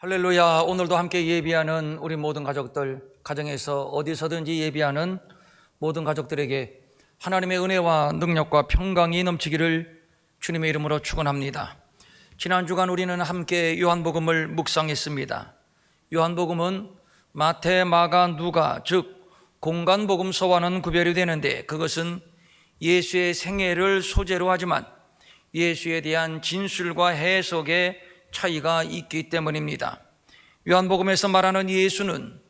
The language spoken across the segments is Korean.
할렐루야. 오늘도 함께 예비하는 우리 모든 가족들, 가정에서 어디서든지 예비하는 모든 가족들에게 하나님의 은혜와 능력과 평강이 넘치기를 주님의 이름으로 축원합니다. 지난 주간 우리는 함께 요한복음을 묵상했습니다. 요한복음은 마태, 마가, 누가, 즉 공간복음서와는 구별이 되는데, 그것은 예수의 생애를 소재로 하지만 예수에 대한 진술과 해석의 차이가 있기 때문입니다. 요한복음에서 말하는 예수는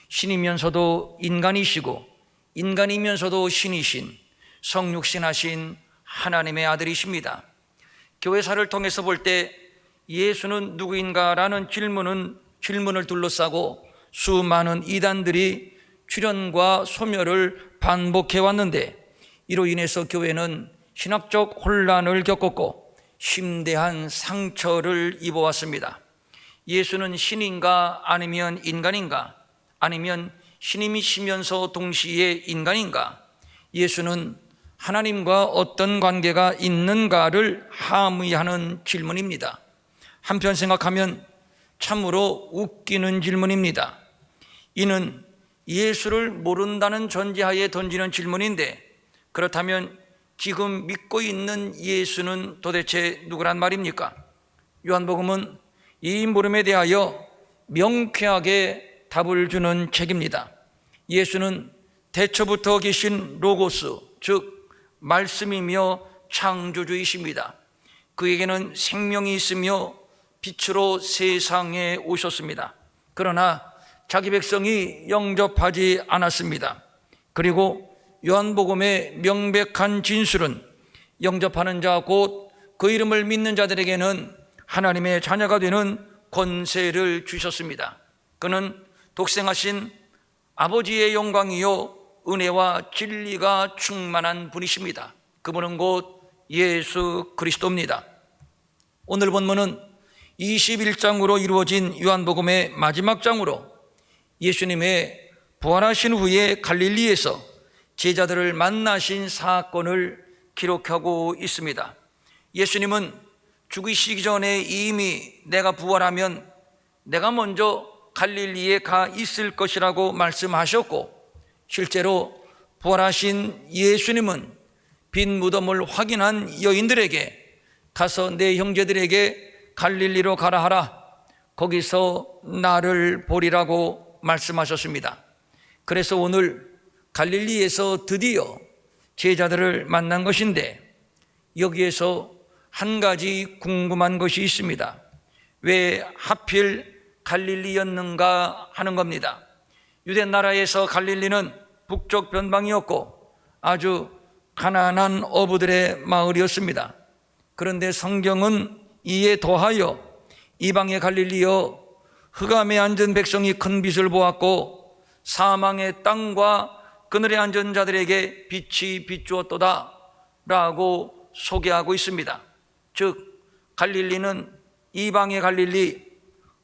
신이면서도 인간이시고 인간이면서도 신이신 성육신하신 하나님의 아들이십니다. 교회사를 통해서 볼 때 예수는 누구인가라는 질문을 둘러싸고 수많은 이단들이 출현과 소멸을 반복해 왔는데, 이로 인해서 교회는 신학적 혼란을 겪었고 심대한 상처를 입어왔습니다. 예수는 신인가 아니면 인간인가, 아니면 신임이시면서 동시에 인간인가, 예수는 하나님과 어떤 관계가 있는가를 함의하는 질문입니다. 한편 생각하면 참으로 웃기는 질문입니다. 이는 예수를 모른다는 전제하에 던지는 질문인데, 그렇다면 지금 믿고 있는 예수는 도대체 누구란 말입니까? 요한복음은 이 물음에 대하여 명쾌하게 답을 주는 책입니다. 예수는 태초부터 계신 로고스, 즉 말씀이며 창조주이십니다. 그에게는 생명이 있으며 빛으로 세상에 오셨습니다. 그러나 자기 백성이 영접하지 않았습니다. 그리고 요한복음의 명백한 진술은 영접하는 자, 곧 그 이름을 믿는 자들에게는 하나님의 자녀가 되는 권세를 주셨습니다. 그는 독생하신 아버지의 영광이요 은혜와 진리가 충만한 분이십니다. 그분은 곧 예수 그리스도입니다. 오늘 본문은 21장으로 이루어진 요한복음의 마지막 장으로 예수님의 부활하신 후에 갈릴리에서 제자들을 만나신 사건을 기록하고 있습니다. 예수님은 죽으시기 전에 이미 내가 부활하면 내가 먼저 갈릴리에 가 있을 것이라고 말씀하셨고, 실제로 부활하신 예수님은 빈 무덤을 확인한 여인들에게 가서 내 형제들에게 갈릴리로 가라 하라, 거기서 나를 보리라고 말씀하셨습니다. 그래서 오늘 갈릴리에서 드디어 제자들을 만난 것인데, 여기에서 한 가지 궁금한 것이 있습니다. 왜 하필 갈릴리였는가 하는 겁니다. 유대 나라에서 갈릴리는 북쪽 변방이었고 아주 가난한 어부들의 마을이었습니다. 그런데 성경은 이에 더하여 이방의 갈릴리여, 흑암에 앉은 백성이 큰 빛을 보았고 사망의 땅과 그늘에 앉은 자들에게 빛이 비추었도다 라고 소개하고 있습니다. 즉 갈릴리는 이방의 갈릴리,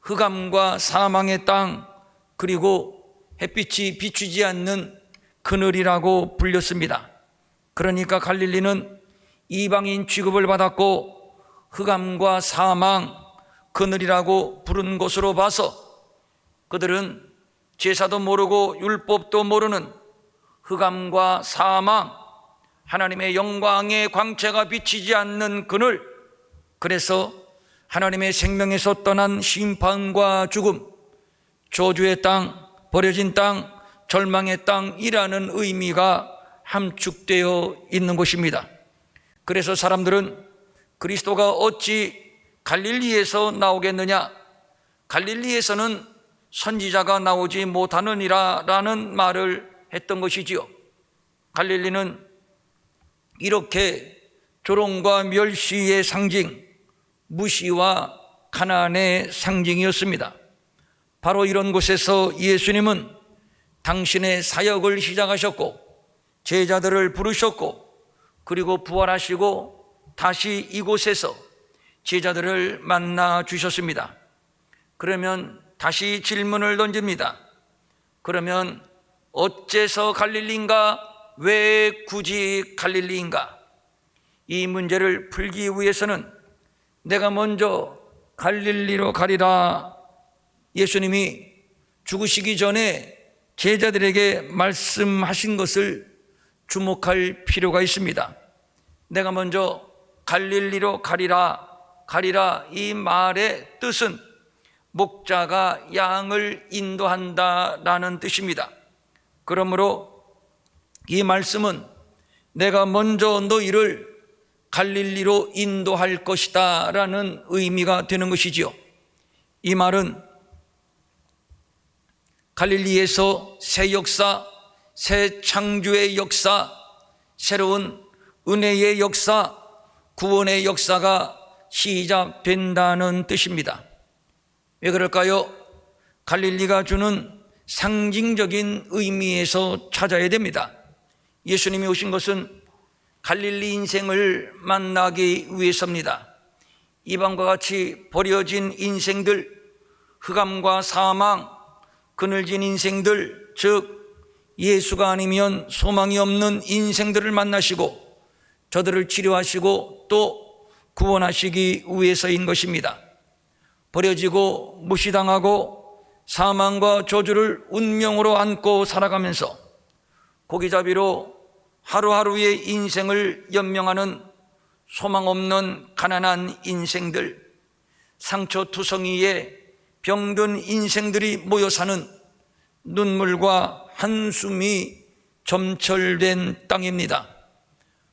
흑암과 사망의 땅, 그리고 햇빛이 비추지 않는 그늘이라고 불렸습니다. 그러니까 갈릴리는 이방인 취급을 받았고 흑암과 사망, 그늘이라고 부른 곳으로 봐서 그들은 제사도 모르고 율법도 모르는 흑암과 사망, 하나님의 영광의 광채가 비치지 않는 그늘, 그래서 하나님의 생명에서 떠난 심판과 죽음, 저주의 땅, 버려진 땅, 절망의 땅이라는 의미가 함축되어 있는 곳입니다. 그래서 사람들은 그리스도가 어찌 갈릴리에서 나오겠느냐, 갈릴리에서는 선지자가 나오지 못하느니라 라는 말을 했던 것이지요. 갈릴리는 이렇게 조롱과 멸시의 상징, 무시와 가난의 상징이었습니다. 바로 이런 곳에서 예수님은 당신의 사역을 시작하셨고 제자들을 부르셨고, 그리고 부활하시고 다시 이곳에서 제자들을 만나 주셨습니다. 그러면 다시 질문을 던집니다. 그러면 어째서 갈릴리인가? 왜 굳이 갈릴리인가? 이 문제를 풀기 위해서는 내가 먼저 갈릴리로 가리라 예수님이 죽으시기 전에 제자들에게 말씀하신 것을 주목할 필요가 있습니다. 내가 먼저 갈릴리로 가리라, 가리라, 이 말의 뜻은 목자가 양을 인도한다라는 뜻입니다. 그러므로 이 말씀은 내가 먼저 너희를 갈릴리로 인도할 것이다 라는 의미가 되는 것이지요. 이 말은 갈릴리에서 새 역사, 새 창조의 역사, 새로운 은혜의 역사, 구원의 역사가 시작된다는 뜻입니다. 왜 그럴까요? 갈릴리가 주는 상징적인 의미에서 찾아야 됩니다. 예수님이 오신 것은 갈릴리 인생을 만나기 위해서입니다. 이방과 같이 버려진 인생들, 흑암과 사망, 그늘진 인생들, 즉 예수가 아니면 소망이 없는 인생들을 만나시고 저들을 치료하시고 또 구원하시기 위해서인 것입니다. 버려지고 무시당하고 사망과 저주를 운명으로 안고 살아가면서 고기잡이로 하루하루의 인생을 연명하는 소망 없는 가난한 인생들, 상처투성이에 병든 인생들이 모여 사는 눈물과 한숨이 점철된 땅입니다.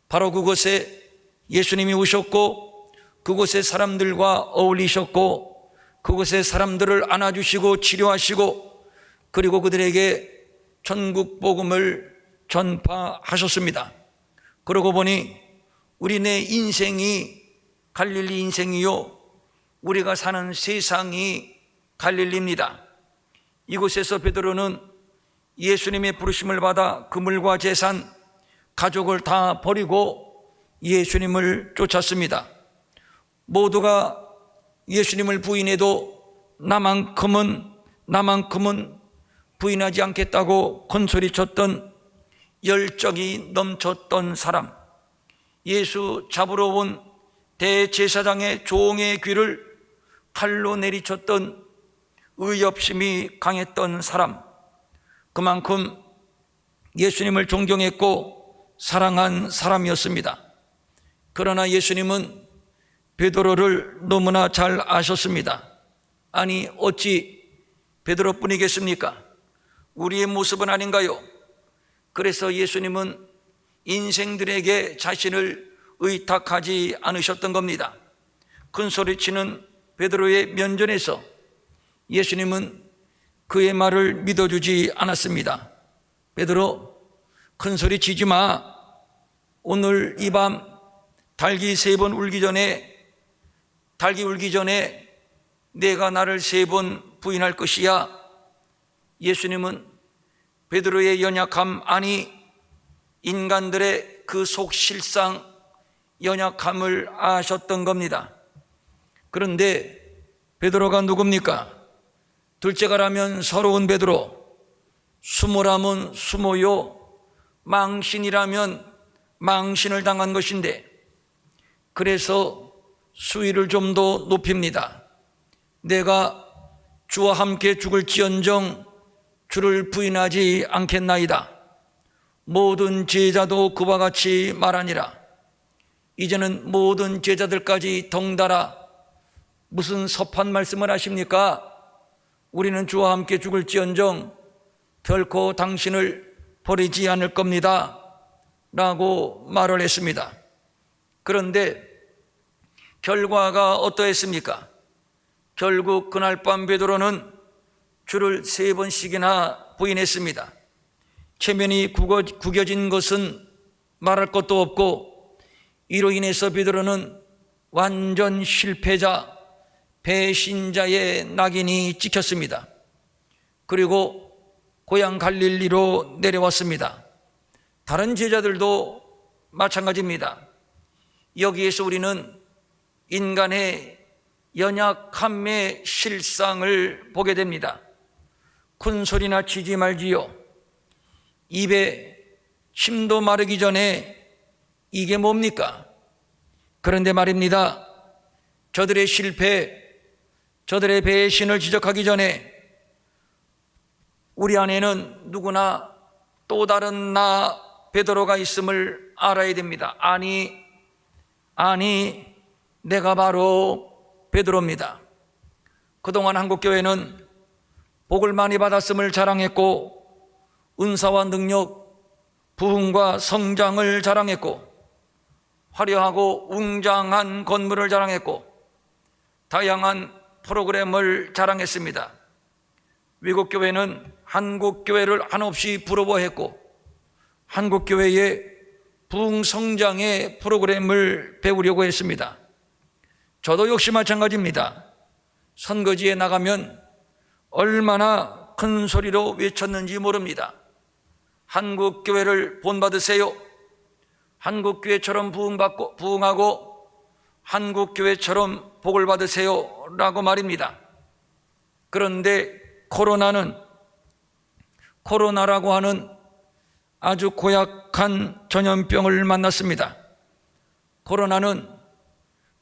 바로 그곳에 예수님이 오셨고 그곳의 사람들과 어울리셨고 그곳의 사람들을 안아주시고 치료하시고 그리고 그들에게 천국 복음을 전파하셨습니다. 그러고 보니 우리네 인생이 갈릴리 인생이요, 우리가 사는 세상이 갈릴리입니다. 이곳에서 베드로는 예수님의 부르심을 받아 그물과 재산, 가족을 다 버리고 예수님을 쫓았습니다. 모두가 예수님을 부인해도 나만큼은 부인하지 않겠다고 큰소리쳤던 열정이 넘쳤던 사람, 예수 잡으러 온 대제사장의 종의 귀를 칼로 내리쳤던 의협심이 강했던 사람, 그만큼 예수님을 존경했고 사랑한 사람이었습니다. 그러나 예수님은 베드로를 너무나 잘 아셨습니다. 아니 어찌 베드로뿐이겠습니까? 우리의 모습은 아닌가요? 그래서 예수님은 인생들에게 자신을 의탁하지 않으셨던 겁니다. 큰소리치는 베드로의 면전에서 예수님은 그의 말을 믿어주지 않았습니다. 베드로, 큰소리치지 마. 오늘 이 밤 닭이 울기 전에 내가 나를 3번 부인할 것이야. 예수님은 베드로의 연약함, 아니 인간들의 그 속실상 연약함을 아셨던 겁니다. 그런데 베드로가 누굽니까? 둘째가라면 서러운 베드로, 수모라면 수모요, 망신이라면 망신을 당한 것인데, 그래서 수위를 좀 더 높입니다. 내가 주와 함께 죽을지언정 주를 부인하지 않겠나이다. 모든 제자도 그와 같이 말하니라. 이제는 모든 제자들까지 덩달아 무슨 섭한 말씀을 하십니까? 우리는 주와 함께 죽을지언정 결코 당신을 버리지 않을 겁니다 라고 말을 했습니다. 그런데 결과가 어떠했습니까? 결국 그날 밤 베드로는 주를 3번씩이나 부인했습니다. 체면이 구겨진 것은 말할 것도 없고, 이로 인해서 베드로는 완전 실패자, 배신자의 낙인이 찍혔습니다. 그리고 고향 갈릴리로 내려왔습니다. 다른 제자들도 마찬가지입니다. 여기에서 우리는 인간의 연약함의 실상을 보게 됩니다. 큰 소리나 치지 말지요. 입에 침도 마르기 전에 이게 뭡니까? 그런데 말입니다. 저들의 실패, 저들의 배신을 지적하기 전에 우리 안에는 누구나 또 다른 나 베드로가 있음을 알아야 됩니다. 아니, 내가 바로 베드로입니다. 그동안 한국교회는 복을 많이 받았음을 자랑했고, 은사와 능력, 부흥과 성장을 자랑했고, 화려하고 웅장한 건물을 자랑했고, 다양한 프로그램을 자랑했습니다. 외국 교회는 한국 교회를 한없이 부러워했고, 한국 교회의 부흥 성장의 프로그램을 배우려고 했습니다. 저도 역시 마찬가지입니다. 선거지에 나가면 얼마나 큰 소리로 외쳤는지 모릅니다. 한국 교회를 본받으세요. 한국 교회처럼 부흥하고 한국 교회처럼 복을 받으세요 라고 말입니다. 그런데 코로나라고 하는 아주 고약한 전염병을 만났습니다. 코로나는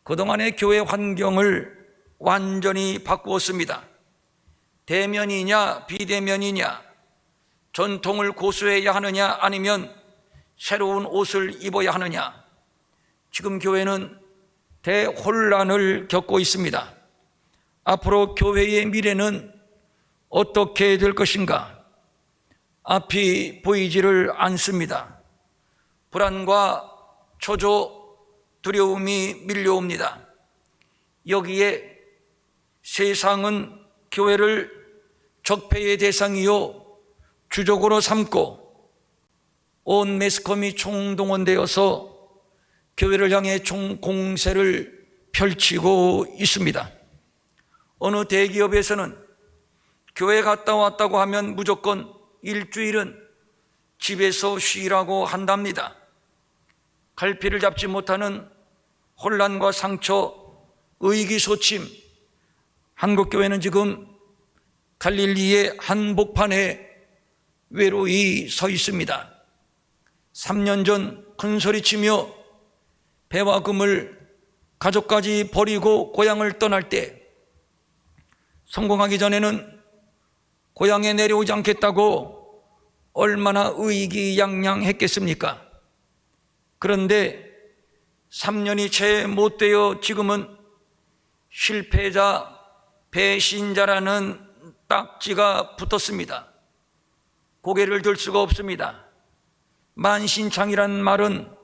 그동안의 교회 환경을 완전히 바꾸었습니다. 대면이냐 비대면이냐, 전통을 고수해야 하느냐 아니면 새로운 옷을 입어야 하느냐, 지금 교회는 대혼란을 겪고 있습니다. 앞으로 교회의 미래는 어떻게 될 것인가? 앞이 보이지를 않습니다. 불안과 초조, 두려움이 밀려옵니다. 여기에 세상은 교회를 적폐의 대상이요 주적으로 삼고 온 매스컴이 총동원되어서 교회를 향해 총공세를 펼치고 있습니다. 어느 대기업에서는 교회 갔다 왔다고 하면 무조건 일주일은 집에서 쉬라고 한답니다. 갈피를 잡지 못하는 혼란과 상처, 의기소침, 한국교회는 지금 갈릴리의 한복판에 외로이 서 있습니다. 3년 전 큰소리치며 배와 금을 가족까지 버리고 고향을 떠날 때, 성공하기 전에는 고향에 내려오지 않겠다고 얼마나 의기양양했겠습니까? 그런데 3년이 채 못 되어 지금은 실패자, 배신자라는 딱지가 붙었습니다. 고개를 들 수가 없습니다. 만신창이란 말은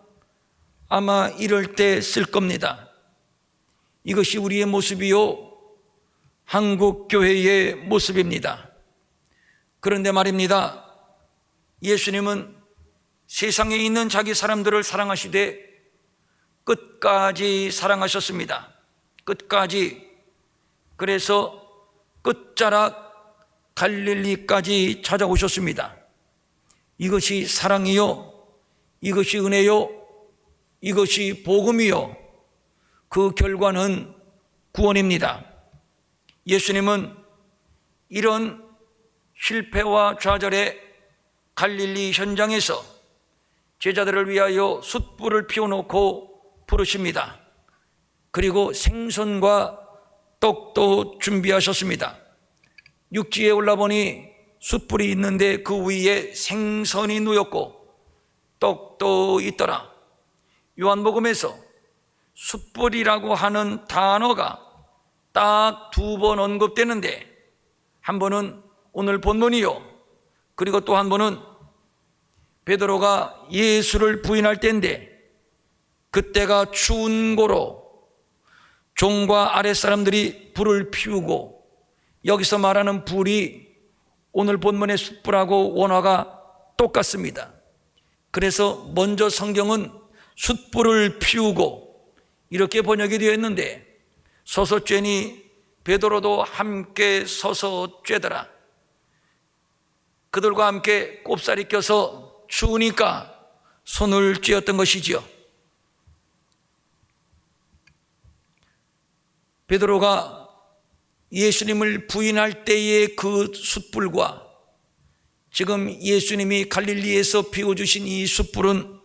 아마 이럴 때 쓸 겁니다. 이것이 우리의 모습이요, 한국교회의 모습입니다. 그런데 말입니다, 예수님은 세상에 있는 자기 사람들을 사랑하시되 끝까지 사랑하셨습니다. 끝까지. 그래서 끝자락 갈릴리까지 찾아오셨습니다. 이것이 사랑이요, 이것이 은혜요, 이것이 복음이요, 그 결과는 구원입니다. 예수님은 이런 실패와 좌절의 갈릴리 현장에서 제자들을 위하여 숯불을 피워놓고 부르십니다. 그리고 생선과 떡도 준비하셨습니다. 육지에 올라보니 숯불이 있는데 그 위에 생선이 놓였고 떡도 있더라. 요한복음에서 숯불이라고 하는 단어가 딱 2번 언급되는데, 한 번은 오늘 본문이요, 그리고 또 한 번은 베드로가 예수를 부인할 때인데, 그때가 추운 고로 종과 아랫사람들이 불을 피우고, 여기서 말하는 불이 오늘 본문의 숯불하고 원어가 똑같습니다. 그래서 먼저 성경은 숯불을 피우고 이렇게 번역이 되어 있는데, 서서 쬐니 베드로도 함께 서서 쬐더라. 그들과 함께 꼽살이 껴서 추우니까 손을 쥐었던 것이지요. 베드로가 예수님을 부인할 때의 그 숯불과 지금 예수님이 갈릴리에서 피워주신 이 숯불은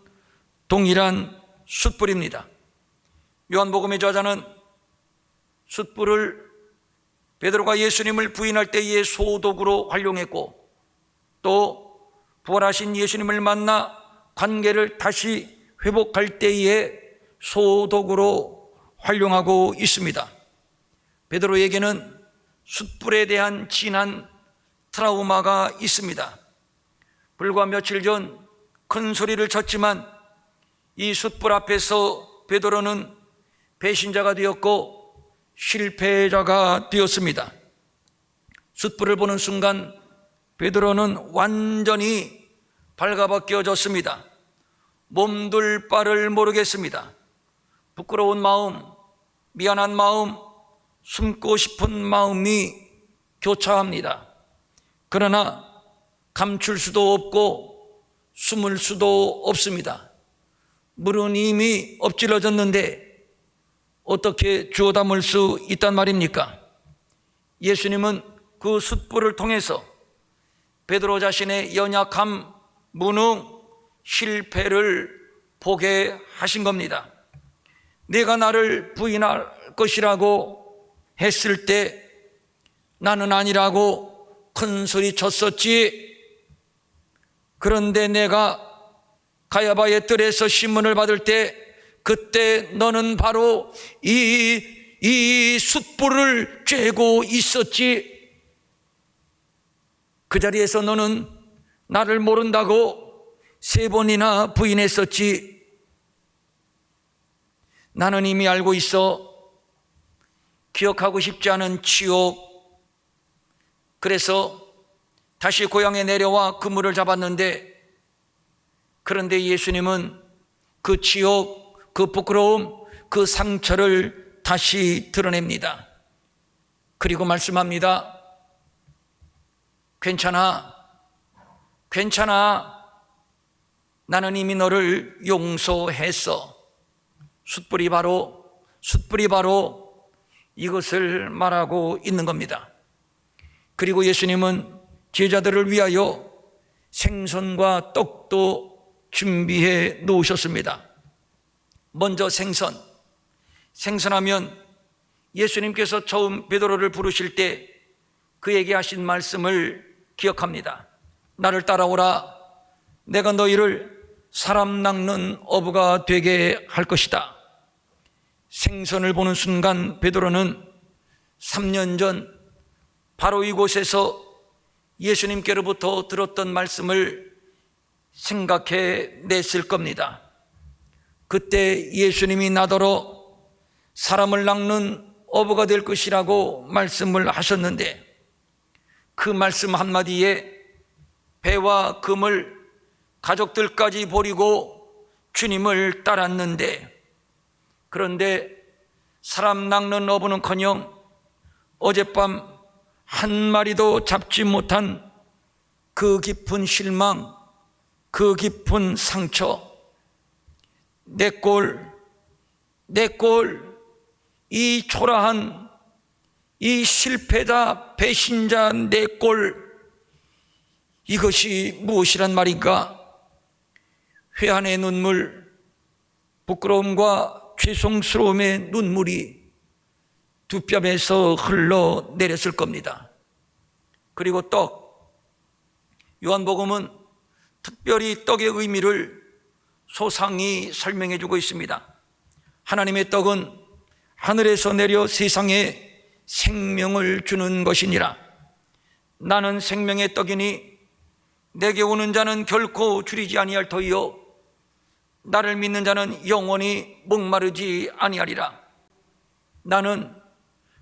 동일한 숯불입니다. 요한복음의 저자는 숯불을 베드로가 예수님을 부인할 때의 소독으로 활용했고, 또 부활하신 예수님을 만나 관계를 다시 회복할 때의 소독으로 활용하고 있습니다. 베드로에게는 숯불에 대한 진한 트라우마가 있습니다. 불과 며칠 전 큰 소리를 쳤지만 이 숯불 앞에서 베드로는 배신자가 되었고 실패자가 되었습니다. 숯불을 보는 순간 베드로는 완전히 발가벗겨졌습니다. 몸둘 바를 모르겠습니다. 부끄러운 마음, 미안한 마음, 숨고 싶은 마음이 교차합니다. 그러나 감출 수도 없고 숨을 수도 없습니다. 물은 이미 엎질러졌는데 어떻게 주워 담을 수 있단 말입니까? 예수님은 그 숯불을 통해서 베드로 자신의 연약함, 무능, 실패를 보게 하신 겁니다. 내가 나를 부인할 것이라고 했을 때 나는 아니라고 큰 소리 쳤었지. 그런데 내가 가야바의 뜰에서 신문을 받을 때 그때 너는 바로 이 숯불을 쬐고 있었지. 그 자리에서 너는 나를 모른다고 3번이나 부인했었지. 나는 이미 알고 있어. 기억하고 싶지 않은 치욕. 그래서 다시 고향에 내려와 그물을 잡았는데, 그런데 예수님은 그 치욕, 그 부끄러움, 그 상처를 다시 드러냅니다. 그리고 말씀합니다. 괜찮아. 나는 이미 너를 용서했어. 숯불이 바로 이것을 말하고 있는 겁니다. 그리고 예수님은 제자들을 위하여 생선과 떡도 준비해 놓으셨습니다. 먼저 생선하면 예수님께서 처음 베드로를 부르실 때 그에게 하신 말씀을 기억합니다. 나를 따라오라. 내가 너희를 사람 낚는 어부가 되게 할 것이다. 생선을 보는 순간 베드로는 3년 전 바로 이곳에서 예수님께로부터 들었던 말씀을 생각해 냈을 겁니다. 그때 예수님이 나더러 사람을 낚는 어부가 될 것이라고 말씀을 하셨는데, 그 말씀 한마디에 배와 금을 가족들까지 버리고 주님을 따랐는데, 그런데 사람 낚는 어부는커녕 어젯밤 한 마리도 잡지 못한 그 깊은 실망, 그 깊은 상처, 내 꼴, 이 초라한, 이 실패자, 배신자 내 꼴, 이것이 무엇이란 말인가? 회한의 눈물, 부끄러움과 죄송스러움의 눈물이 두 뼘에서 흘러내렸을 겁니다. 그리고 떡, 요한복음은 특별히 떡의 의미를 소상히 설명해 주고 있습니다. 하나님의 떡은 하늘에서 내려 세상에 생명을 주는 것이니라. 나는 생명의 떡이니 내게 오는 자는 결코 줄이지 아니할 터이요 나를 믿는 자는 영원히 목마르지 아니하리라. 나는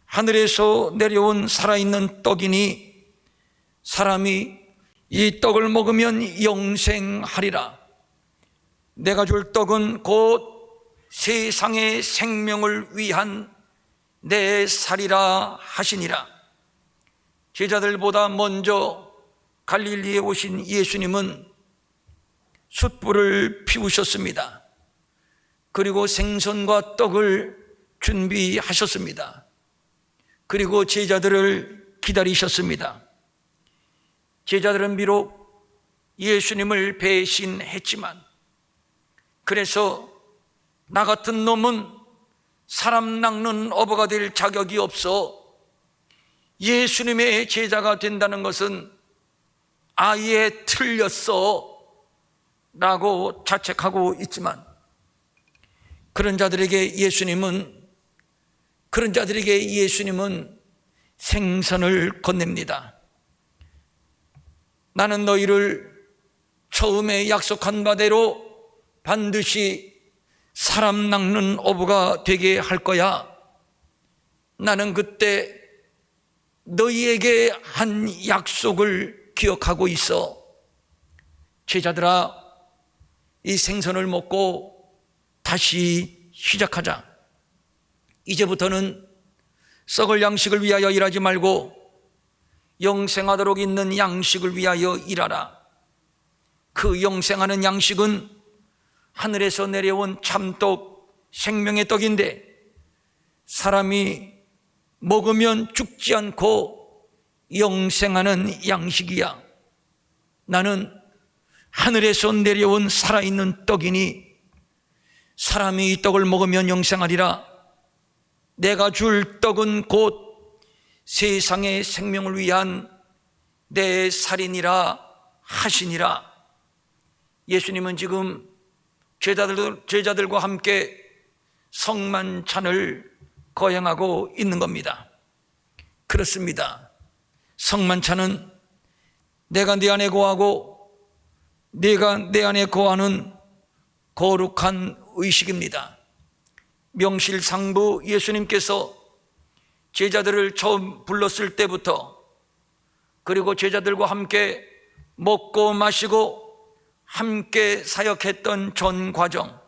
하늘에서 내려온 살아있는 떡이니 사람이 이 떡을 먹으면 영생하리라. 내가 줄 떡은 곧 세상의 생명을 위한 내 살이라 하시니라. 제자들보다 먼저 갈릴리에 오신 예수님은 숯불을 피우셨습니다. 그리고 생선과 떡을 준비하셨습니다. 그리고 제자들을 기다리셨습니다. 제자들은 비록 예수님을 배신했지만, 그래서 나 같은 놈은 사람 낚는 어부가 될 자격이 없어, 예수님의 제자가 된다는 것은 아예 틀렸어 라고 자책하고 있지만, 그런 자들에게 예수님은 생선을 건넵니다. 나는 너희를 처음에 약속한 바대로 반드시 사람 낚는 어부가 되게 할 거야. 나는 그때 너희에게 한 약속을 기억하고 있어. 제자들아, 이 생선을 먹고 다시 시작하자. 이제부터는 썩을 양식을 위하여 일하지 말고 영생하도록 있는 양식을 위하여 일하라. 그 영생하는 양식은 하늘에서 내려온 참떡, 생명의 떡인데 사람이 먹으면 죽지 않고 영생하는 양식이야. 나는 하늘에서 내려온 살아있는 떡이니 사람이 이 떡을 먹으면 영생하리라. 내가 줄 떡은 곧 세상의 생명을 위한 내 살이니라 하시니라. 예수님은 지금 제자들과 함께 성만찬을 거행하고 있는 겁니다. 그렇습니다. 성만찬은 내가 네 안에 거하고 네가 내 안에 거하는 거룩한 의식입니다. 명실상부 예수님께서 제자들을 처음 불렀을 때부터, 그리고 제자들과 함께 먹고 마시고 함께 사역했던 전 과정,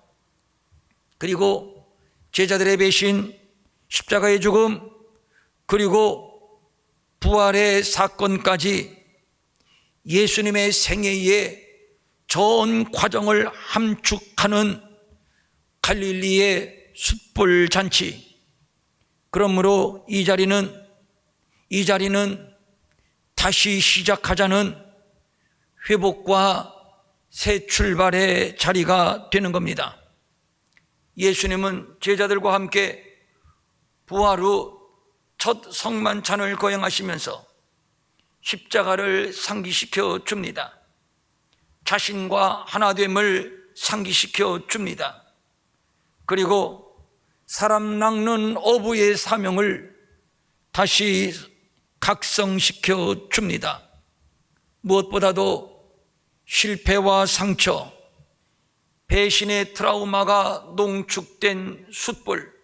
그리고 제자들의 배신, 십자가의 죽음, 그리고 부활의 사건까지 예수님의 생애의 전 과정을 함축하는 갈릴리의 숯불 잔치. 그러므로 이 자리는 다시 시작하자는 회복과 새 출발의 자리가 되는 겁니다. 예수님은 제자들과 함께 부활 후 첫 성만찬을 거행하시면서 십자가를 상기시켜 줍니다. 자신과 하나됨을 상기시켜 줍니다. 그리고 사람 낚는 어부의 사명을 다시 각성시켜 줍니다. 무엇보다도 실패와 상처, 배신의 트라우마가 농축된 숯불.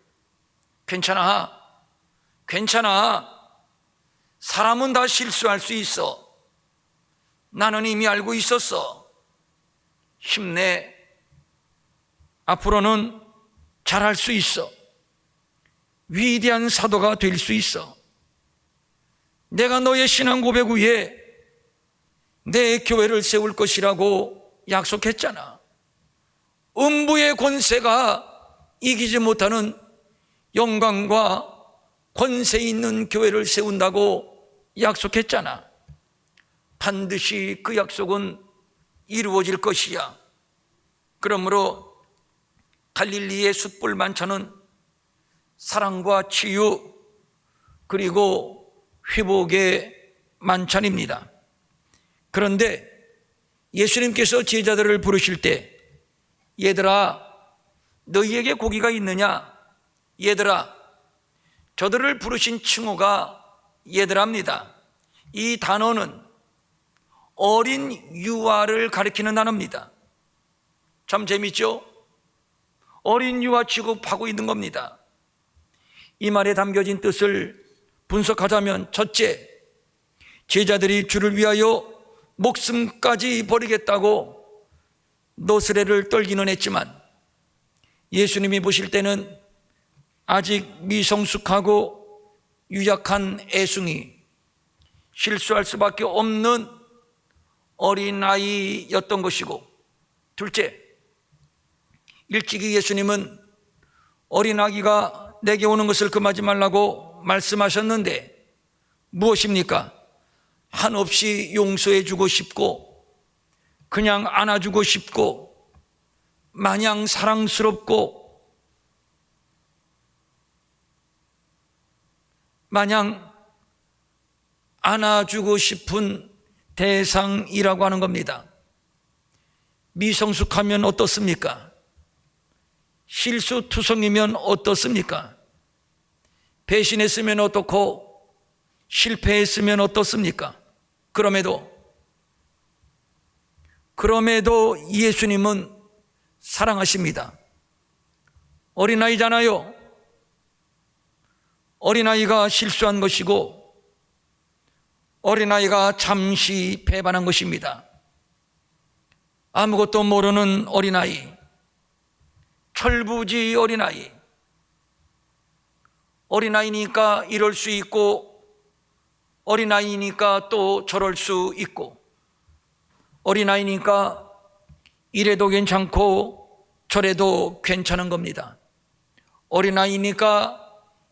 괜찮아. 사람은 다 실수할 수 있어. 나는 이미 알고 있었어. 힘내. 앞으로는 잘할 수 있어. 위대한 사도가 될 수 있어. 내가 너의 신앙 고백 위에 내 교회를 세울 것이라고 약속했잖아. 음부의 권세가 이기지 못하는 영광과 권세 있는 교회를 세운다고 약속했잖아. 반드시 그 약속은 이루어질 것이야. 그러므로 갈릴리의 숯불 만찬은 사랑과 치유 그리고 회복의 만찬입니다. 그런데 예수님께서 제자들을 부르실 때, 얘들아, 너희에게 고기가 있느냐? 얘들아, 저들을 부르신 칭호가 얘들아입니다. 이 단어는 어린 유아를 가리키는 단어입니다. 참 재밌죠? 어린 유아 취급하고 있는 겁니다. 이 말에 담겨진 뜻을 분석하자면, 첫째, 제자들이 주를 위하여 목숨까지 버리겠다고 노스레를 떨기는 했지만 예수님이 보실 때는 아직 미성숙하고 유약한 애숭이, 실수할 수밖에 없는 어린아이였던 것이고, 둘째, 일찍이 예수님은 어린아기가 내게 오는 것을 금하지 말라고 말씀하셨는데 무엇입니까? 한없이 용서해 주고 싶고 그냥 안아주고 싶고 마냥 사랑스럽고 마냥 안아주고 싶은 대상이라고 하는 겁니다. 미성숙하면 어떻습니까? 실수투성이면 어떻습니까? 배신했으면 어떻고 실패했으면 어떻습니까? 그럼에도 예수님은 사랑하십니다. 어린아이잖아요. 어린아이가 실수한 것이고 어린아이가 잠시 배반한 것입니다. 아무것도 모르는 어린아이, 철부지 어린아이. 어린아이니까 이럴 수 있고 어린아이니까 또 저럴 수 있고 어린아이니까 이래도 괜찮고 저래도 괜찮은 겁니다. 어린아이니까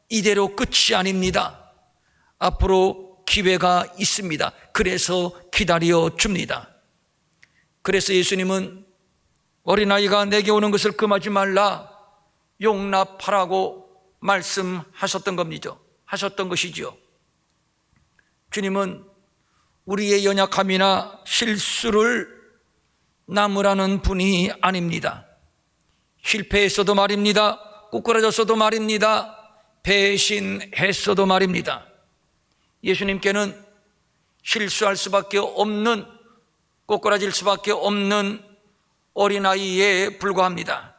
이대로 끝이 아닙니다. 앞으로 기회가 있습니다. 그래서 기다려 줍니다. 그래서 예수님은 어린아이가 내게 오는 것을 금하지 말라 용납하라고 말씀하셨던 겁니다. 하셨던 것이죠. 주님은 우리의 연약함이나 실수를 나무라는 분이 아닙니다. 실패했어도 말입니다. 꼬꾸라졌어도 말입니다. 배신했어도 말입니다. 예수님께는 실수할 수밖에 없는, 꼬꾸라질 수밖에 없는 어린아이에 불과합니다.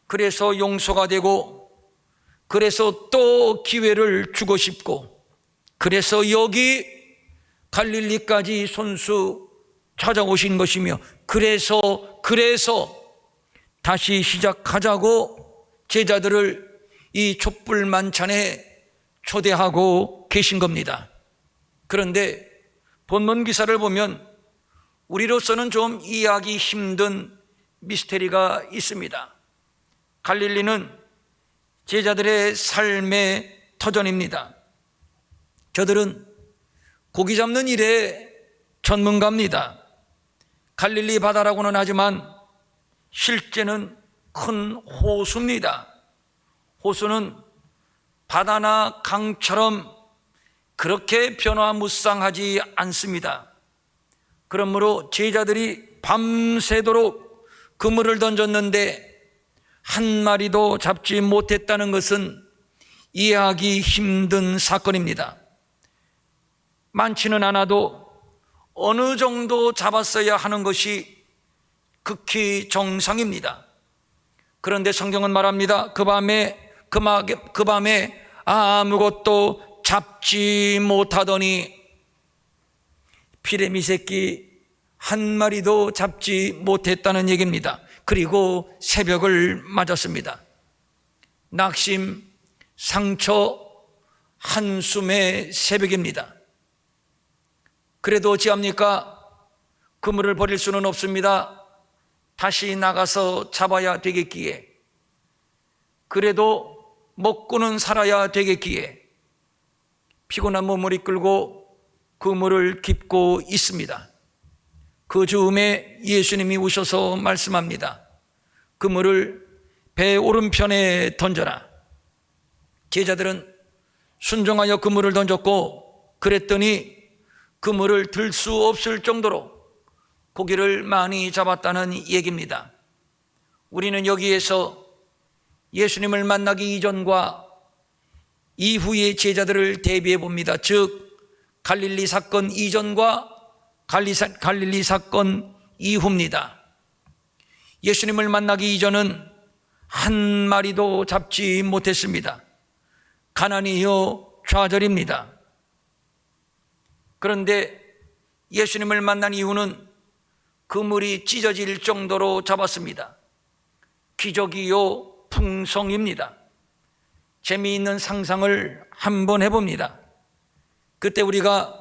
그래서 용서가 되고, 그래서 또 기회를 주고 싶고, 그래서 여기 갈릴리까지 손수 찾아오신 것이며, 그래서 다시 시작하자고 제자들을 이 촛불 만찬에 초대하고 계신 겁니다. 그런데 본문 기사를 보면 우리로서는 좀 이해하기 힘든 미스테리가 있습니다. 갈릴리는 제자들의 삶의 터전입니다. 저들은 고기 잡는 일에 전문가입니다. 갈릴리 바다라고는 하지만 실제는 큰 호수입니다. 호수는 바다나 강처럼 그렇게 변화무쌍하지 않습니다. 그러므로 제자들이 밤새도록 그물을 던졌는데 한 마리도 잡지 못했다는 것은 이해하기 힘든 사건입니다. 많지는 않아도 어느 정도 잡았어야 하는 것이 극히 정상입니다. 그런데 성경은 말합니다. 그 밤에 아무것도 잡지 못하더니 피레미 새끼 한 마리도 잡지 못했다는 얘기입니다. 그리고 새벽을 맞았습니다. 낙심, 상처, 한숨의 새벽입니다. 그래도 어찌합니까? 그물을 버릴 수는 없습니다. 다시 나가서 잡아야 되겠기에, 그래도 먹고는 살아야 되겠기에 피곤한 몸을 이끌고 그물을 깁고 있습니다. 그 즈음에 예수님이 오셔서 말씀합니다. 그물을 배 오른편에 던져라. 제자들은 순종하여 그물을 던졌고, 그랬더니 그물을 들 수 없을 정도로 고기를 많이 잡았다는 얘기입니다. 우리는 여기에서 예수님을 만나기 이전과 이후의 제자들을 대비해 봅니다. 즉 갈릴리 사건 이전과 갈릴리 사건 이후입니다. 예수님을 만나기 이전은 한 마리도 잡지 못했습니다. 가난이요 좌절입니다. 그런데 예수님을 만난 이후는 그물이 찢어질 정도로 잡았습니다. 기적이요 풍성입니다. 재미있는 상상을 한번 해봅니다. 그때 우리가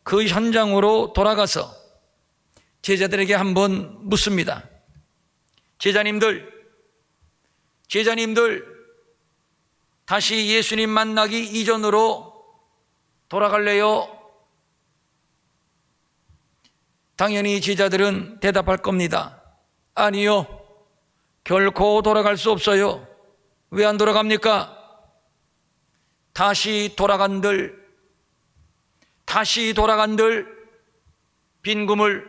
그 현장으로 돌아가서 제자들에게 한번 묻습니다. 제자님들 다시 예수님 만나기 이전으로 돌아갈래요? 당연히 제자들은 대답할 겁니다. 아니요, 결코 돌아갈 수 없어요. 왜 안 돌아갑니까? 다시 다시 돌아간들 빈금을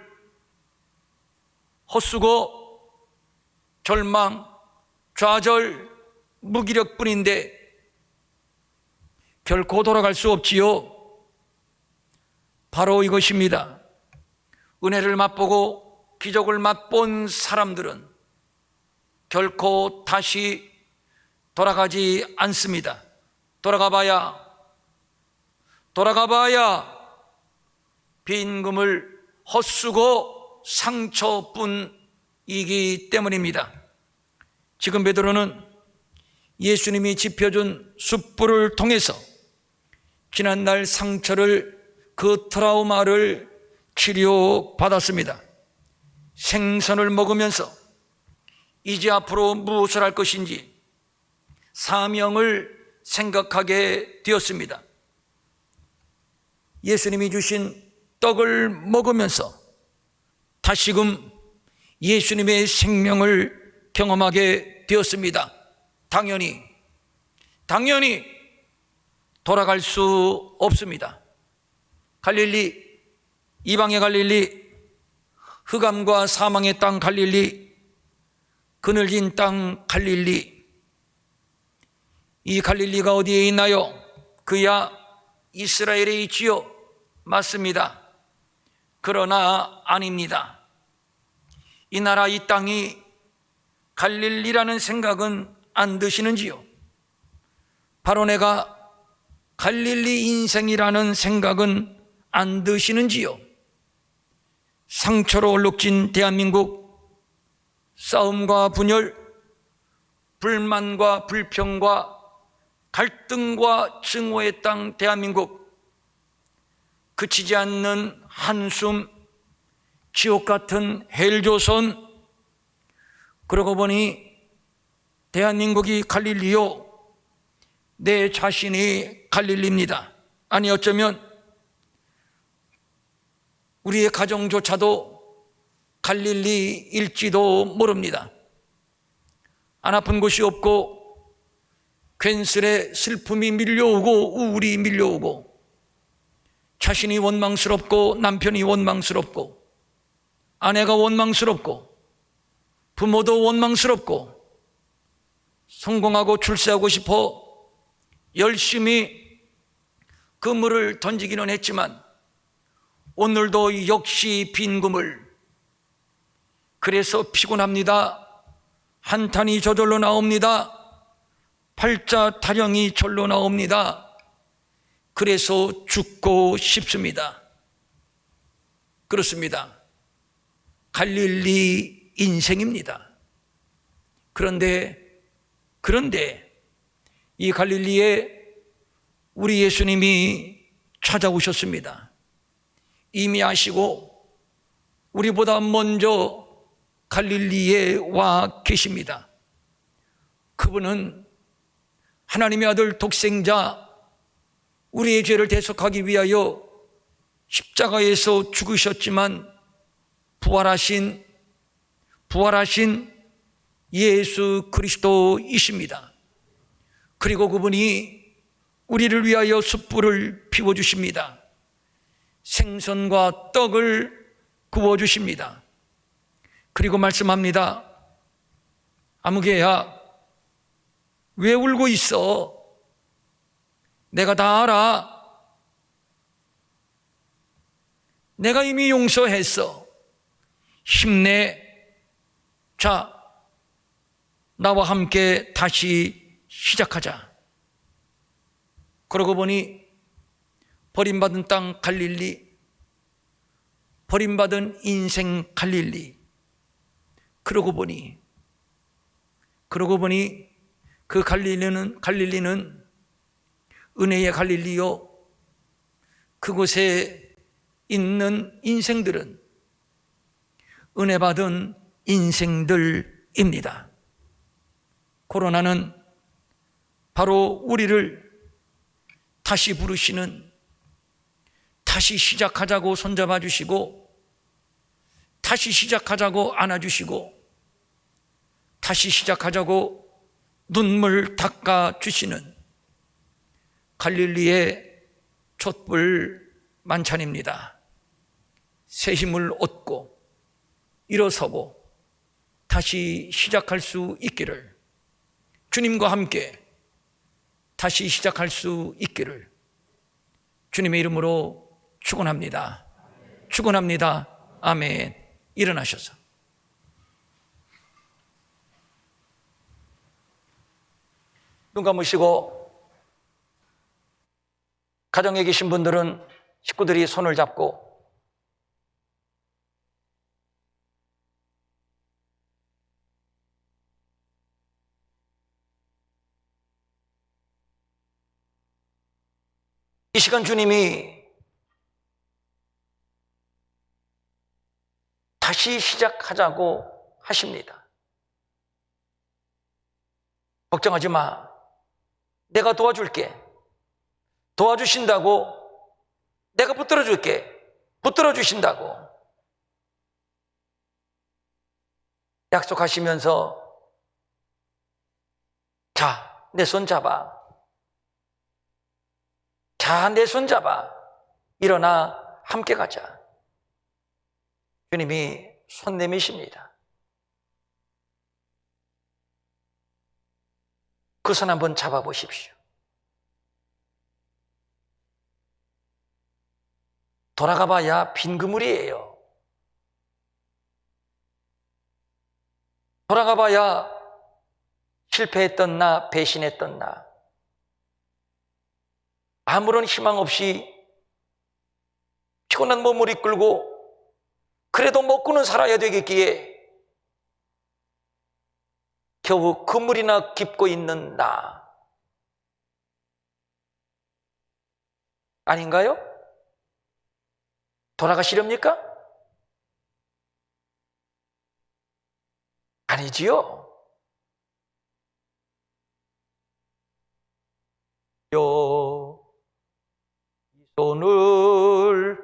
헛수고 절망, 좌절, 무기력뿐인데 결코 돌아갈 수 없지요. 바로 이것입니다. 은혜를 맛보고 기적을 맛본 사람들은 결코 다시 돌아가지 않습니다. 돌아가 봐야 빈금을 헛수고 상처뿐이기 때문입니다. 지금 베드로는 예수님이 짚어준 숯불을 통해서 지난날 상처를, 그 트라우마를 치료받았습니다. 생선을 먹으면서 이제 앞으로 무엇을 할 것인지 사명을 생각하게 되었습니다. 예수님이 주신 떡을 먹으면서 다시금 예수님의 생명을 경험하게 되었습니다. 당연히 돌아갈 수 없습니다. 갈릴리, 이방의 갈릴리, 흑암과 사망의 땅 갈릴리, 그늘진 땅 갈릴리. 이 갈릴리가 어디에 있나요? 그야 이스라엘에 있지요. 맞습니다. 그러나 아닙니다. 이 나라, 이 땅이 갈릴리라는 생각은 안 드시는지요? 바로 내가 갈릴리 인생이라는 생각은 안 드시는지요? 상처로 얼룩진 대한민국, 싸움과 분열, 불만과 불평과 갈등과 증오의 땅 대한민국, 그치지 않는 한숨, 지옥 같은 헬조선. 그러고 보니 대한민국이 갈릴리요, 내 자신이 갈릴리입니다. 아니, 어쩌면 우리의 가정조차도 갈릴리일지도 모릅니다. 안 아픈 곳이 없고 괜스레 슬픔이 밀려오고 우울이 밀려오고, 자신이 원망스럽고 남편이 원망스럽고 아내가 원망스럽고 부모도 원망스럽고, 성공하고 출세하고 싶어 열심히 그물을 던지기는 했지만 오늘도 역시 빈그물. 그래서 피곤합니다. 한탄이 저절로 나옵니다. 팔자 타령이 절로 나옵니다. 그래서 죽고 싶습니다. 그렇습니다. 갈릴리 인생입니다. 그런데 이 갈릴리에 우리 예수님이 찾아오셨습니다. 이미 아시고 우리보다 먼저 갈릴리에 와 계십니다. 그분은 하나님의 아들 독생자, 우리의 죄를 대속하기 위하여 십자가에서 죽으셨지만 부활하신 예수 그리스도이십니다. 그리고 그분이 우리를 위하여 숯불을 피워주십니다. 생선과 떡을 구워주십니다. 그리고 말씀합니다. 아무개야, 왜 울고 있어? 내가 다 알아. 내가 이미 용서했어. 힘내. 자, 나와 함께 다시 시작하자. 그러고 보니 버림받은 땅 갈릴리, 버림받은 인생 갈릴리. 그러고 보니 그 갈릴리는 은혜의 갈릴리요, 그곳에 있는 인생들은 은혜 받은 인생들입니다. 코로나는 바로 우리를 다시 부르시는, 다시 시작하자고 손잡아 주시고, 다시 시작하자고 안아주시고, 다시 시작하자고 눈물 닦아 주시는 갈릴리의 촛불 만찬입니다. 새 힘을 얻고 일어서고 다시 시작할 수 있기를, 주님과 함께 다시 시작할 수 있기를 주님의 이름으로 축원합니다. 축원합니다. 아멘. 일어나셔서 눈 감으시고, 가정에 계신 분들은 식구들이 손을 잡고 이 시간 주님이 다시 시작하자고 하십니다. 걱정하지 마. 내가 도와줄게. 도와주신다고. 내가 붙들어줄게. 붙들어주신다고 약속하시면서, 자, 내 손 잡아. 자, 내 손 잡아. 일어나 함께 가자. 주님이 손 내미십니다. 그 손 한번 잡아보십시오. 돌아가 봐야 빈 그물이에요. 돌아가 봐야 실패했던 나, 배신했던 나, 아무런 희망 없이 피곤한 몸을 이끌고 그래도 먹고는 살아야 되겠기에 겨우 그물이나 깁고 있는 나 아닌가요? 돌아가시렵니까? 아니지요. 이 손을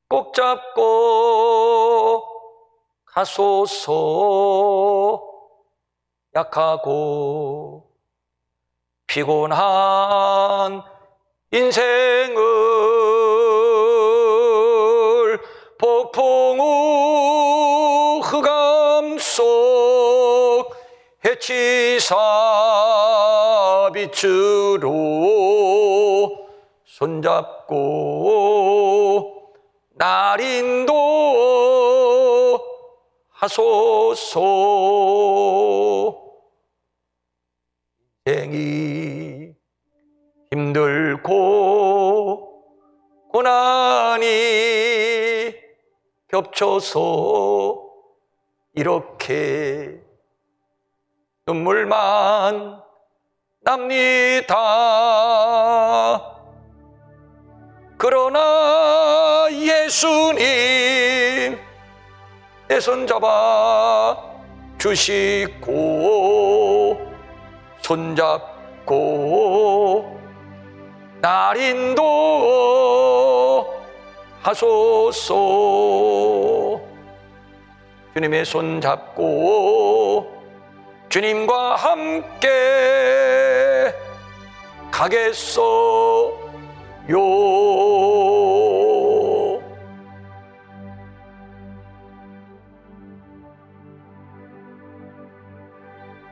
꼭 잡고 가소서. 약하고 피곤한 인생을 폭풍우 흑암 속 해치사 빛으로 손잡고 날 인도하소서. 인생이 힘들고 고난이 겹쳐서 이렇게 눈물만 납니다. 그러나 예수님 내 손 잡아 주시고 손잡고 날 인도하소서. 주님의 손 잡고 주님과 함께 가겠어요.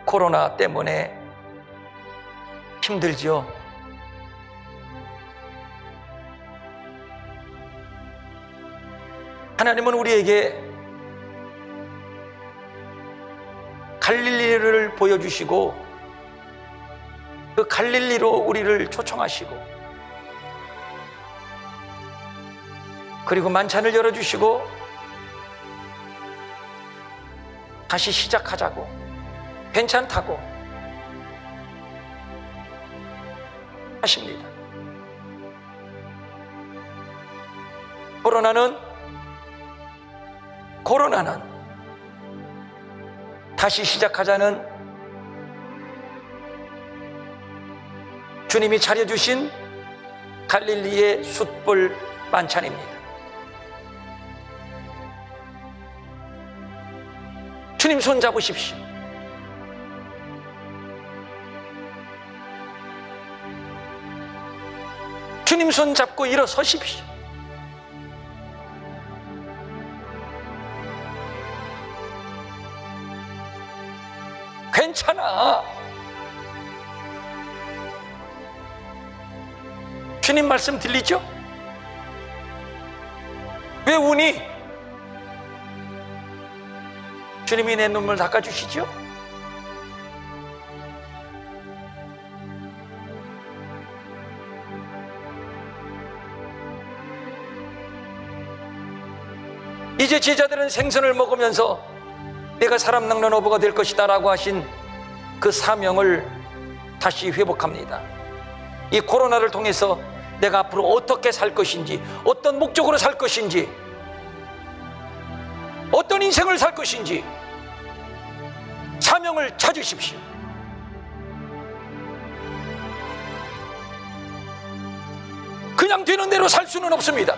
코로나 때문에 힘들죠. 하나님은 우리에게 갈릴리를 보여주시고 그 갈릴리로 우리를 초청하시고 그리고 만찬을 열어주시고 다시 시작하자고, 괜찮다고 하십니다. 코로나는 다시 시작하자는 주님이 차려주신 갈릴리의 숯불 만찬입니다. 주님 손 잡으십시오. 주님 손 잡고 일어서십시오. 괜찮아. 주님 말씀 들리죠? 왜 우니? 주님이 내 눈물 닦아주시죠? 이제 제자들은 생선을 먹으면서 내가 사람 낚는 어부가 될 것이다 라고 하신 그 사명을 다시 회복합니다. 이 코로나를 통해서 내가 앞으로 어떻게 살 것인지, 어떤 목적으로 살 것인지, 어떤 인생을 살 것인지 사명을 찾으십시오. 그냥 되는 대로 살 수는 없습니다.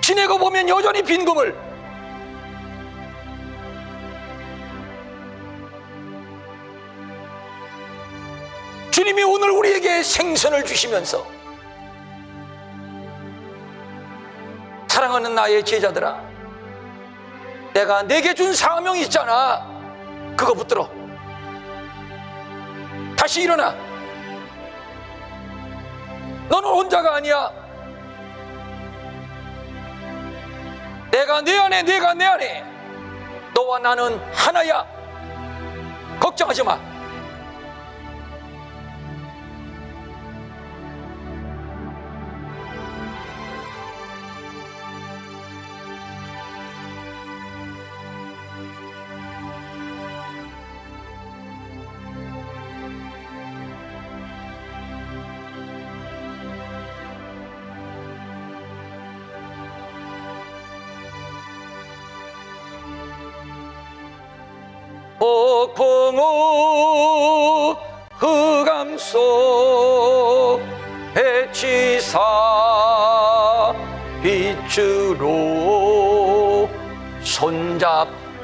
지내고 보면 여전히 빈금을, 주님이 오늘 우리에게 생선을 주시면서 사랑하는 나의 제자들아, 내가 내게 준 사명이 있잖아. 그거 붙들어. 다시 일어나. 너는 혼자가 아니야. 내가 내 안에, 내가 내 안에. 너와 나는 하나야. 걱정하지 마. 폭풍우 흑암속 해치사 빛으로 손잡고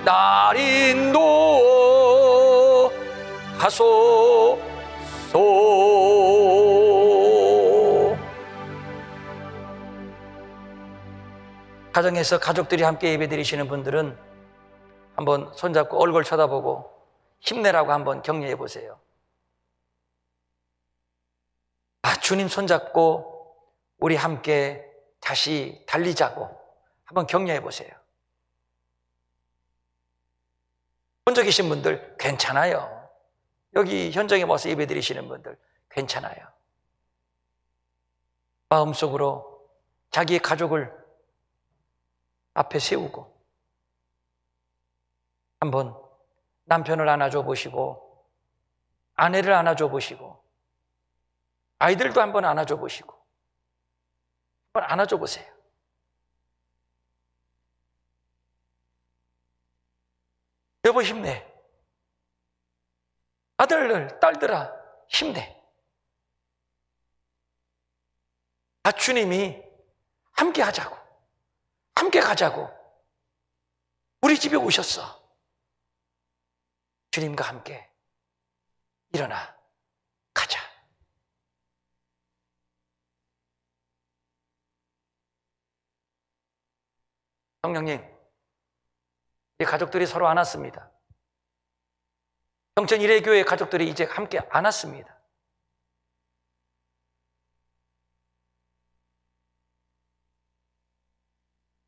날인도 하소서. 가정에서 가족들이 함께 예배드리시는 분들은 한번 손잡고 얼굴 쳐다보고 힘내라고 한번 격려해 보세요. 주님 손잡고 우리 함께 다시 달리자고 한번 격려해 보세요. 혼자 계신 분들 괜찮아요. 여기 현장에 와서 예배 드리시는 분들 괜찮아요. 마음속으로 자기의 가족을 앞에 세우고 한번 남편을 안아줘 보시고, 아내를 안아줘 보시고, 아이들도 한번 안아줘 보시고, 한번 안아줘 보세요. 여보 힘내. 아들들, 딸들아 힘내. 주님이 함께 하자고, 함께 가자고 우리 집에 오셨어. 주님과 함께 일어나 가자. 성령님, 이 가족들이 서로 안았습니다. 평천 일회교회 가족들이 이제 함께 안았습니다.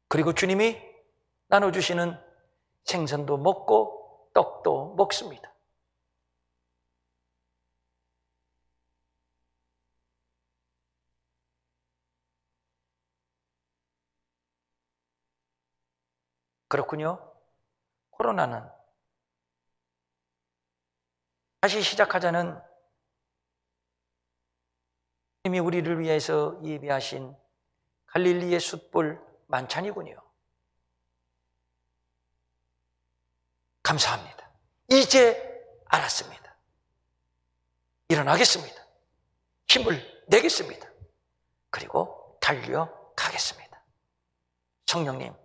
그리고 주님이 나눠주시는 생선도 먹고 떡도 먹습니다. 그렇군요. 코로나는 다시 시작하자는 주님이 우리를 위해서 예비하신 갈릴리의 숯불 만찬이군요. 감사합니다. 이제 알았습니다. 일어나겠습니다. 힘을 내겠습니다. 그리고 달려가겠습니다. 성령님,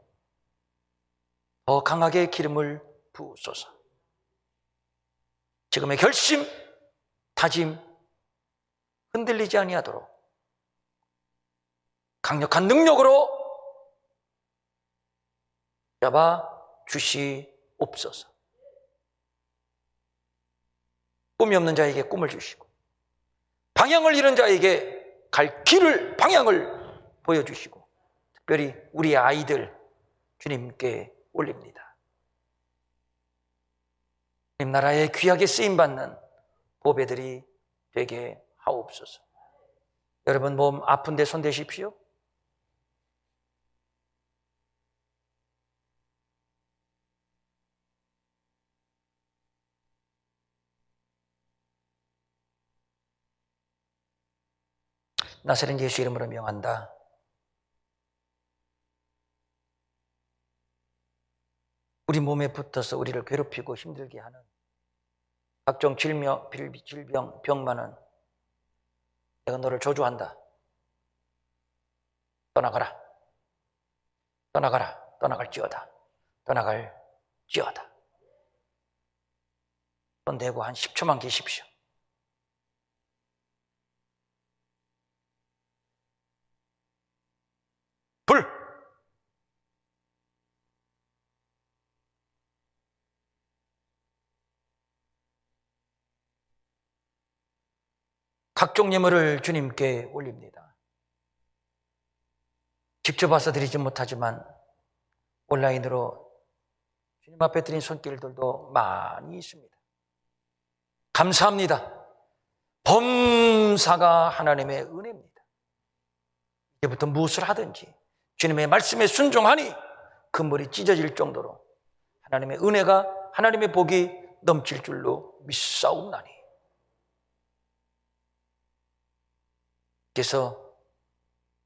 더 강하게 기름을 부으소서. 지금의 결심, 다짐 흔들리지 아니하도록 강력한 능력으로 잡아 주시옵소서. 꿈이 없는 자에게 꿈을 주시고 방향을 잃은 자에게 갈 길을, 방향을 보여주시고 특별히 우리 아이들 주님께 올립니다. 주님 나라에 귀하게 쓰임받는 보배들이 되게 하옵소서. 여러분 몸 아픈데 손 대십시오. 나사렛 예수 이름으로 명한다. 우리 몸에 붙어서 우리를 괴롭히고 힘들게 하는 각종 질병, 병만은 내가 너를 저주한다. 떠나가라. 떠나가라. 떠나갈지어다. 떠나갈지어다. 손 대고 한 10초만 계십시오. 불! 각종 예물을 주님께 올립니다. 직접 와서 드리지 못하지만 온라인으로 주님 앞에 드린 손길들도 많이 있습니다. 감사합니다. 범사가 하나님의 은혜입니다. 이제부터 무엇을 하든지 주님의 말씀에 순종하니 금물이 찢어질 정도로 하나님의 은혜가, 하나님의 복이 넘칠 줄로 믿사옵나니. 그래서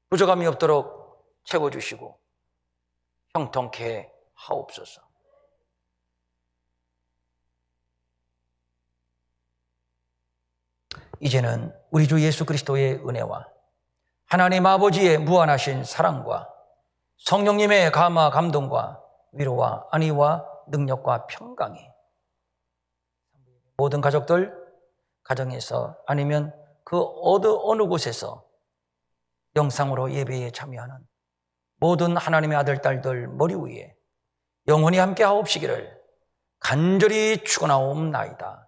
부족함이 없도록 채워주시고 형통케 하옵소서. 이제는 우리 주 예수 그리스도의 은혜와 하나님 아버지의 무한하신 사랑과 성령님의 감화 감동과 위로와 안위와 능력과 평강이 모든 가족들, 가정에서 아니면 그 어느 곳에서 영상으로 예배에 참여하는 모든 하나님의 아들, 딸들 머리 위에 영원히 함께 하옵시기를 간절히 축원하옵나이다.